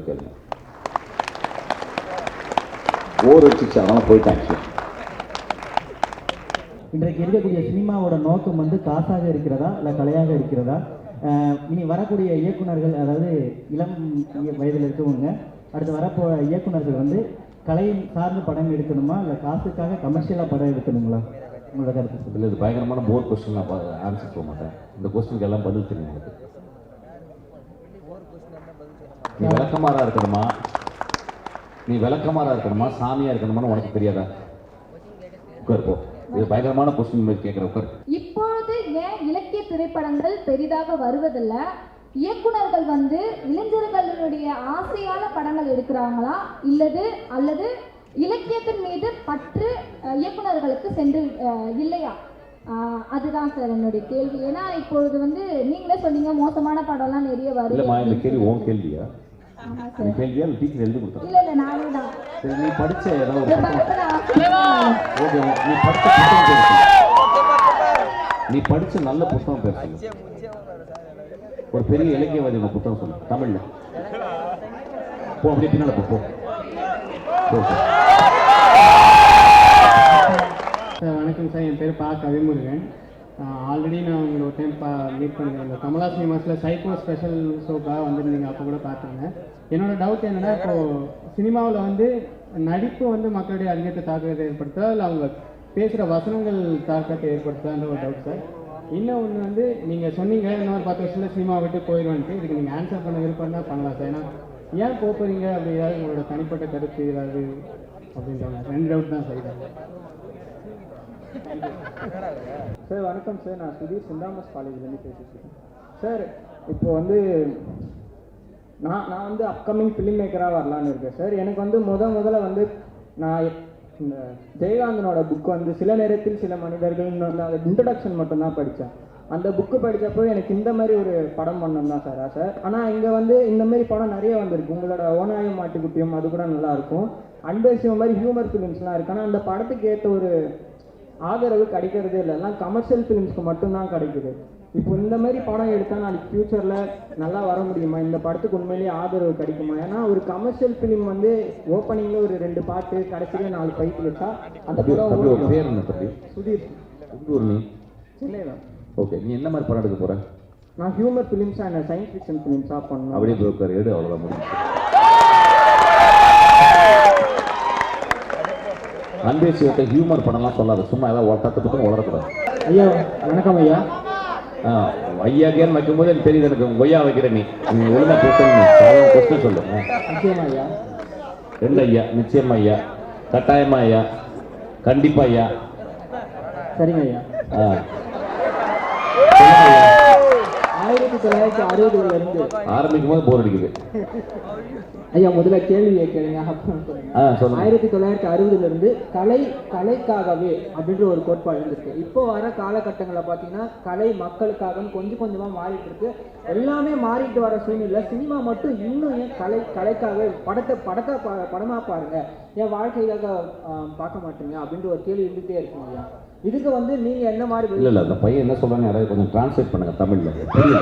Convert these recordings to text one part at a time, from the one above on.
கேளுங்க. போர் அடிச்சிச்சு, அதனால போயிட்டாங்க. இன்றைக்கு இருக்கக்கூடிய சினிமாவோட நோக்கம் வந்து காசாக இருக்கிறதா இல்லை கலையாக இருக்கிறதா? இனி வரக்கூடிய இயக்குனர்கள், அதாவது இளம் வயதில் இருக்கவங்க, அடுத்து வரப்போ இயக்குனர்கள் வந்து கலை சார்ந்த படம் எடுக்கணுமா இல்லை காசுக்காக கமர்ஷியலாக படம் எடுக்கணுங்களா? உங்களோட கருத்து இல்லை, இது பயங்கரமான போர் கொஸ்டின். நான் ஆன்சர் போக மாட்டேன். இந்த கொஸ்டினுக்கு எல்லாம் பதில் தெரியும் உங்களுக்கு. நீ விளக்கமாறா இருக்கணுமா சாமியா இருக்கணுமான்னு உனக்கு தெரியாதா? உட்கார் போ. இது பயங்கரமான கொஸ்டின் மாதிரி கேட்குற. உட்கார். இப்பொழுது ஏன் இலக்கிய திரைப்படங்கள் பெரிதாக வருவதில்லை? இயக்குனர்கள் வந்து இளைஞர்களுடைய ஆசையான படங்கள் எடுக்கிறாங்களா அல்லது இலக்கியத்தின் மீது பற்று இயக்குனர்களுக்கு சென்று இல்லையா? அதுதான் சார் என்னுடைய கேள்வி. ஏன்னா இப்பொழுது வந்து நீங்களே சொன்னீங்க மோசமான படம்லாம் நிறைய வருது. இல்லைம்மா, இந்த கேள்வி உன் கேள்வியா? கேள்வியா இல்லை டீச்சர் எழுதி கொடுத்தா? இல்லை நானே தான். சரி, நீ படிச்ச ஏதாவது ஓகே, நீ படிச்ச நல்ல புத்தகம் பேர் சொல்லு. ஒரு பெரிய இலக்கியவாதி புத்தகம் சொல்லு தமிழ்ல. போ, அப்படியே பின்னால போ. சார் வணக்கம் சார், என் பேர் பா கவிமுருகன். ஆல்ரெடி நான் உங்களை ஒரு டைம் மீட் பண்ணிக்கிறேன். இந்த கமலா சினிமாஸில் சைக்கோ ஸ்பெஷல் ஷோக்காக வந்துருந்தீங்க, அப்போ கூட பார்த்துருங்க. என்னோடய டவுட் என்னென்னா, இப்போது சினிமாவில் வந்து நடிப்பு வந்து மக்களுடைய அதிகத்தை தாக்கத்தை ஏற்படுத்தா இல்லை அவங்க பேசுகிற வசனங்கள் தாக்கத்தை ஏற்படுத்தான்ற ஒரு டவுட் சார். இன்னும் ஒன்று வந்து நீங்கள் சொன்னீங்க இன்னொரு 10 வருஷத்தில் சினிமா விட்டு போயிடுவான்ட்டு. இதுக்கு நீங்கள் ஆன்சர் பண்ண விருப்பம் தான் பண்ணலாம் சார். ஏன்னா ஏன் போகிறீங்க அப்படி ஏதாவது உங்களோட தனிப்பட்ட கருத்து ஏதாவது அப்படின்றாங்க. 2 டவுட் தான் சார். சார் வணக்கம் சார், நான் சுதீர் செந்தாமஸ் காலேஜ்லேருந்து பேசிட்டுருக்கேன் சார். இப்போ வந்து நான் வந்து அப்கமிங் ஃபிலிம் மேக்கராக வரலான்னு இருக்கேன் சார். எனக்கு வந்து முதல்ல வந்து நான் இந்த ஜெயகாந்தனோட புக் வந்து சில நேரத்தில் சில மனிதர்கள் அந்த இன்ட்ரடக்ஷன் மட்டும்தான் படித்தேன். அந்த புக்கு படித்தப்போ எனக்கு இந்த மாதிரி ஒரு படம் பண்ணணும் தான் சார் ஆசை. ஆனால் இங்கே வந்து இந்த மாதிரி படம் நிறைய வந்திருக்கு. உங்களோட ஓனாயும் மாட்டுக்குட்டியும் அது கூட நல்லாயிருக்கும். அன்பேசியம் மாதிரி ஹியூமர் ஃபிலிம்ஸ்லாம் இருக்குது. ஆனால் அந்த படத்துக்கு ஏற்ற ஒரு ஆதரவு கிடைக்கிறதே இல்லை. எல்லாம் கமர்ஷியல் ஃபிலிம்ஸ்க்கு மட்டும்தான் கிடைக்குது. இப்போ இந்த மாதிரி படம் எடுத்தால் நாளைக்கு ஃப்யூச்சரில் நல்லா வர முடியுமா? இந்த படத்துக்கு உண்மையிலேயே ஆதரவு கிடைக்குமா? ஏன்னா ஒரு கமர்ஷியல் ஃபிலிம் வந்து ஓப்பனிங்கில் ஒரு 2 பாட்டு, கடைசியில் 4 ஃபைட் வச்சா அந்த படம். பேர் என்ன தம்பி? சுதீர். நீ சென்னை தான். ஓகே, நீ என்ன மாதிரி படம் எடுக்க போற? நான் humour films and science fiction ஃபிலிம்ஸாக பண்ணேன். அப்படியே போய் எடு, அவ்வளோதான் முடியும். அன்பேசியத்தை ஹியூமர் படம்லாம் சொல்லாது, சும்மா ஏதாவது ஒருத்தத்துக்கும் வளரக்கூடாது. ஐயா வணக்கம் ஐயா. ஐயாக்கேன்னு வைக்கும்போது எனக்கு தெரியுது, எனக்கு கொய்யா வைக்கிற நீ ஒழுங்கா பேசணும். கொஸ்டின் சொல்லு. நிச்சயமா ஐயா. 2 ஐயா, நிச்சயமா ஐயா, கட்டாயமா ஐயா, கண்டிப்பா ஐயா. சரிங்க ஐயா. 1960 ஆரம்பிக்கும் போது போர் அடிக்குது ஐயா. முதல்ல கேள்வியை கேளுங்க. 1960 கலைக்காகவே அப்படின்ற ஒரு கோட்பாடு இருந்திருக்கு. இப்போ வர காலகட்டங்களில் பார்த்தீங்கன்னா கலை மக்களுக்காக கொஞ்சம் கொஞ்சமாக மாறிட்டு இருக்கு. எல்லாமே மாறிட்டு வர சூழ்நிலை சினிமா மட்டும் இன்னும் ஏன் கலைக்காக படமாக பாருங்க, என் வாழ்க்கைக்காக பார்க்க மாட்டீங்க அப்படின்ற ஒரு கேள்வி இருந்துகிட்டே இருக்குங்க ஐயா. இதுக்கு வந்து நீங்க என்ன மாதிரி? இல்லை அந்த பையன் என்ன சொல்றாங்க, யாராவது கொஞ்சம் டிரான்ஸ்லேட் பண்ணுங்க தமிழ்ல. தெரியல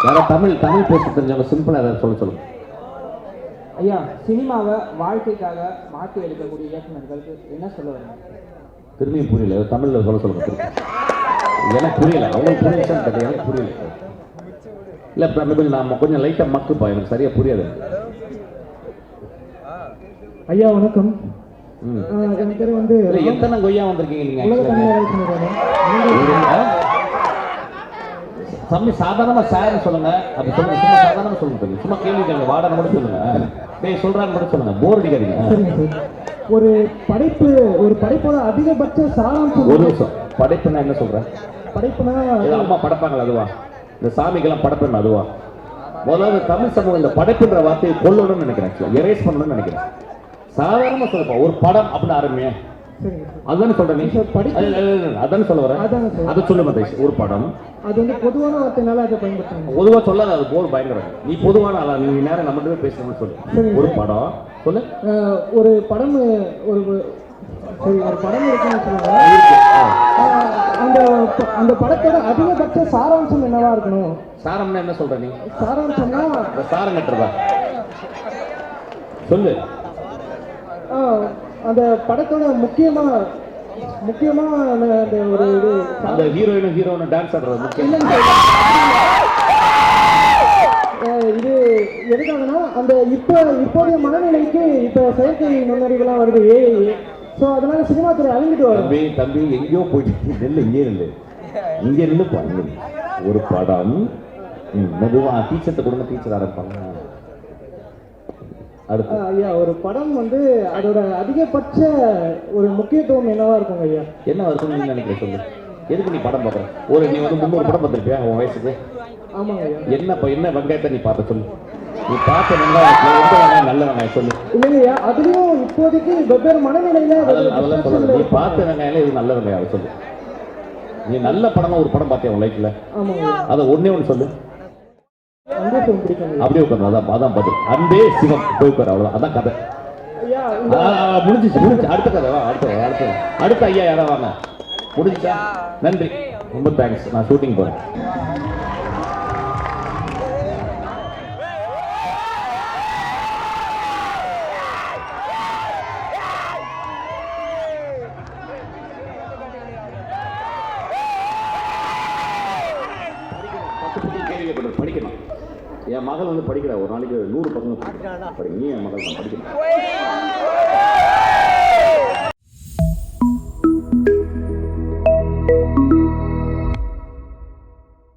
யாராவது தமிழ் பேச தெரிஞ்சவங்க சிம்பிளா ஏதாவது சொல்லுங்க ஐயா. சினிமாவை வாழ்க்கைக்காக மாற்றி எடுக்கக்கூடிய இயக்குநர்களுக்கு என்ன சொல்ல வரீங்க? திரும்பியும் புரியல, தமிழ்ல சொல்லுங்க. எனக்கு புரியல, அவங்களுக்கு புரியல, எனக்கு புரியல. இல்லை பிரமிபில் நான் கொஞ்சம் லைட்டாக மக்குப்பா, எனக்கு சரியா புரியாது. ஐயா வணக்கம். என் பேர் வந்து எத்தனை கொய்யா வந்திருக்கீங்க நீங்க? தம்பி சாதாரணமா சார்னு சொல்லுங்க. அப்படி சொல்லுங்க, சும்மா சாதாரணமா சொல்லுங்க. சும்மா கேள்வி கேளுங்க, வாடகை மட்டும் சொல்லுங்க. டேய் சொல்றாங்க மட்டும் சொல்லுங்க, போர் அடிக்காதீங்க. ஒரு படைப்போட அதிகபட்ச சாராம்சம். ஒரு நிமிஷம், படைப்புன்னா என்ன சொல்றேன்? படைப்புனா அம்மா படைப்பாங்களா அதுவா? இந்த சாமிக்கெல்லாம் படைப்புன்னு அதுவா? முதல்ல தமிழ் சமூகம் இந்த படைப்புன்ற வார்த்தையை கொல்லணும்னு நினைக்கிறேன், எரேஸ் பண்ணணும்னு நினைக்கிறேன். சாதாரணமா சொல்லப்பா, ஒரு படம் அப்படின்னு ஆரம்பிங்க. அதானே சொல்றேன் நீ? அதானே சொல்ல வரேன். அதை சொல்லுங்க தயவுசெய்து. ஒரு படம் அது வந்து பொதுவான வார்த்தைனால அதை பயன்படுத்துறாங்க. பொதுவா சொல்லாத, அது போர் பயங்கரம். நீ பொதுவான ஆளா? நீ நேரம் நம்மகிட்ட பேசணும்னு சொல்லு. ஒரு படம் சொல்லு. ஒரு படம் இருக்குன்னு சொல்லுவாங்க. அந்த படத்தோட அதிகபட்ச சாராம்சம் என்னவா இருக்கணும்? சாரம்னா என்ன சொல்ற நீ? சாராம்சம்னா இந்த சாரம் கட்டுறதா சொல்லு. அந்த படத்தோட முக்கியமா அந்த ஒரு இது அந்த ஹீரோயினும் டான்ஸ் ஆடுறது முக்கியம். இது எதுக்காகனா அந்த இப்போதைய மனநிலைக்கு இப்போ செயற்கை நுண்ணறிவுலாம் வருது ஏஐ. ஸோ அதனால சினிமா துறை அழிஞ்சிட்டு வரும். தம்பி எங்கேயோ போயிட்டு நெல் இங்கே நில்லுப்பா. ஒரு படம் மெதுவா டீச்சர்ட்ட கொடுங்க, டீச்சர் ஆரம்பிப்பாங்க. ஐயா ஒரு படம் வந்து அதோட அதிகபட்ச ஒரு முக்கியத்துவம் என்னவா இருக்கும் ஐயா? என்ன இருக்கும்னு நீ நினைக்கிற சொல்லு. எதுக்கு நீ படம் பார்க்குற? நீ வந்து 300 படம் பார்த்துருப்பியா உன் வயசுக்கு? ஆமாங்க ஐயா. என்ன வெங்காயத்தை நீ பார்த்த சொல்லு. நீ பார்த்த வெங்காயம் நல்ல வெங்காயம் சொல்லு. இல்லைங்கய்யா, அதுலயும் இப்போதைக்கு வெவ்வேறு மனநிலையில அதெல்லாம் சொல்லல. நீ பார்த்த வெங்காயம் இது நல்ல வெங்காயம் அதை சொல்லு. நீ நல்ல படமா ஒரு படம் பார்த்தியா உன் லைஃப்ல? ஆமாங்க. அதை ஒண்ணு சொல்லு. பிடிக்கும். அப்படியே உட்காந்து அதான் பதில். அன்பே சிவம் போய் உட்காரு, அவ்வளவுதான். அதான் கதை. முடிஞ்சிச்சு. அடுத்த கதை அடுத்த ஐயா யாரா வாங்க. முடிஞ்சா நன்றி, ரொம்ப தேங்க்ஸ். நான் ஷூட்டிங் போறேன். படிக்கணும். என் மகள் வந்து படிக்கிறா, ஒரு நாளைக்கு 100 பக்கம் படிக்கணும். நீ என் மகள் தான் படிக்கணும்.